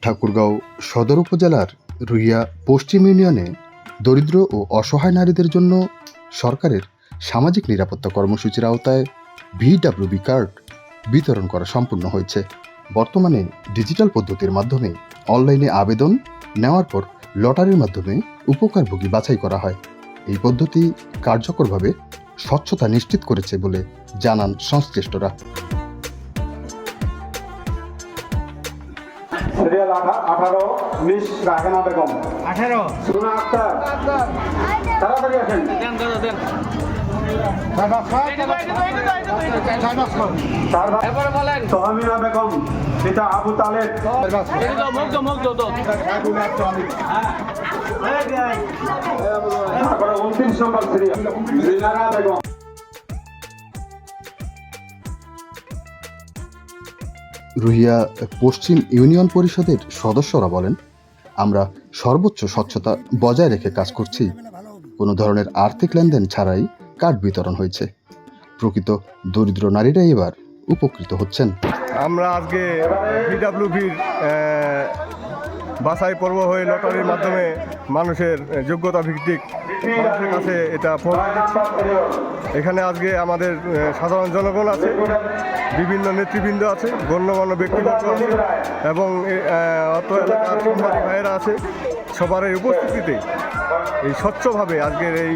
ঠাকুরগাঁও সদর উপজেলার রুইয়া পশ্চিম ইউনিয়নে দরিদ্র ও অসহায় নারীদের জন্য সরকারের সামাজিক নিরাপত্তা কর্মসূচির আওতায় ভিডব্লিউবি কার্ড বিতরণ করা সম্পূর্ণ হয়েছে। বর্তমানে ডিজিটাল পদ্ধতির মাধ্যমে অনলাইনে আবেদন নেওয়ার পর লটারির মাধ্যমে উপকারভোগী বাছাই করা হয়। এই পদ্ধতি কার্যকরভাবে স্বচ্ছতা নিশ্চিত করেছে বলে জানান সংশ্লিষ্টরা। সিরিয়াল 18 মিস রাহেনা বেগম 18 সুনা আক্তার তাড়াতাড়ি আসেন। তহমিনা বেগম পিতা আবু তালেব 29 নম্বর সিরিয়াল জিনারা বেগম। রুইয়া পশ্চিম ইউনিয়ন পরিষদের সদস্যরা বলেন, আমরা সর্বোচ্চ স্বচ্ছতা বজায় রেখে কাজ করছি। কোনো ধরনের আর্থিক লেনদেন ছাড়াই কার্ড বিতরণ হয়েছে। প্রকৃত দরিদ্র নারীরা এবার উপকৃত হচ্ছেন। আমরা আজকে ভিডব্লিউবির বাছাই পর্ব হয়ে লটারির মাধ্যমে মানুষের যোগ্যতা ভিত্তিক মানুষের কাছে এটা পৌঁছে দিচ্ছি। এখানে আজকে আমাদের সাধারণ জনগণ আছে, বিভিন্ন নেতৃবৃন্দ আছে, গণ্যমান্য ব্যক্তিবর্গ আছে এবং অত এলাকার সাংবাদিক ভাইয়েরা আছে। সবার এই উপস্থিতিতে এই স্বচ্ছভাবে আজকের এই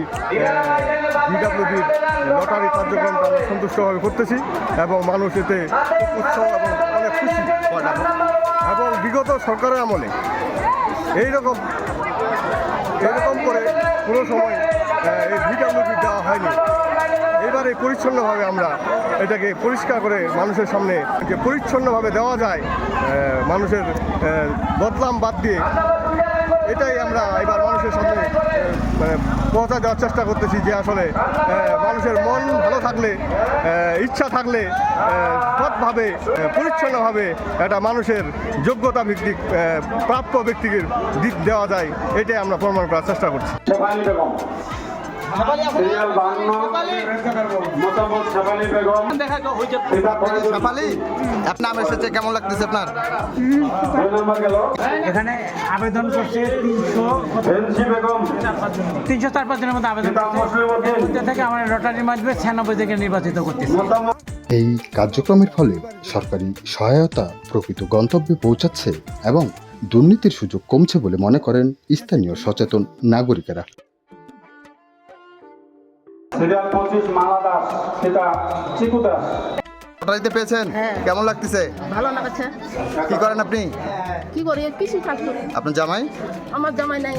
ভিডব্লিউবির লটারি কার্যক্রমটা আমরা সন্তুষ্টভাবে করতেছি এবং মানুষ এতে উৎসাহ এবং অনেক খুশি। এবং বিগত সরকারের আমলে এইরকম করে কোনো সময় এই ভিডব্লিউবি দেওয়া হয়নি। এবারে পরিচ্ছন্নভাবে আমরা এটাকে পরিষ্কার করে মানুষের সামনে যে পরিচ্ছন্নভাবে দেওয়া যায়, মানুষের বদনাম বাদ দিয়ে, এটাই আমরা এবার মানুষের সামনে পৌঁছা দেওয়ার চেষ্টা করতেছি যে আসলে মানুষের মন ভালো থাকলে, ইচ্ছা থাকলে সৎভাবে পরিচ্ছন্নভাবে একটা মানুষের যোগ্যতা ভিত্তিক প্রাপ্য ব্যক্তিকে দেওয়া যায়, এটাই আমরা প্রমাণ করার চেষ্টা করছি। সিরিয়াল 52 মোতাবক শেফালি বেগম শেফালি, আপনার নাম এসেছে, কেমন লাগতেছে আপনার? এখানে আবেদন করছে 304-5 জনের মধ্যে আবেদন করতে থেকে আমার লটারির মাধ্যমে 96 থেকে নির্বাচিত করতেছে। এই কার্যক্রমের ফলে সরকারি সহায়তা প্রকৃত গন্তব্যে পৌঁছাচ্ছে এবং দুর্নীতির সুযোগ কমছে বলে মনে করেন স্থানীয় সচেতন নাগরিকেরা। সিরিয়াল 25 মালা দাস পিতা চিকু দাস। লটারিতে পেয়েছেন? কেমন লাগতেছে? ভালো লাগছে। কি করেন আপনি? কি করি? কৃষি কাজ করি। আপনার জামাই? আমার জামাই নাই।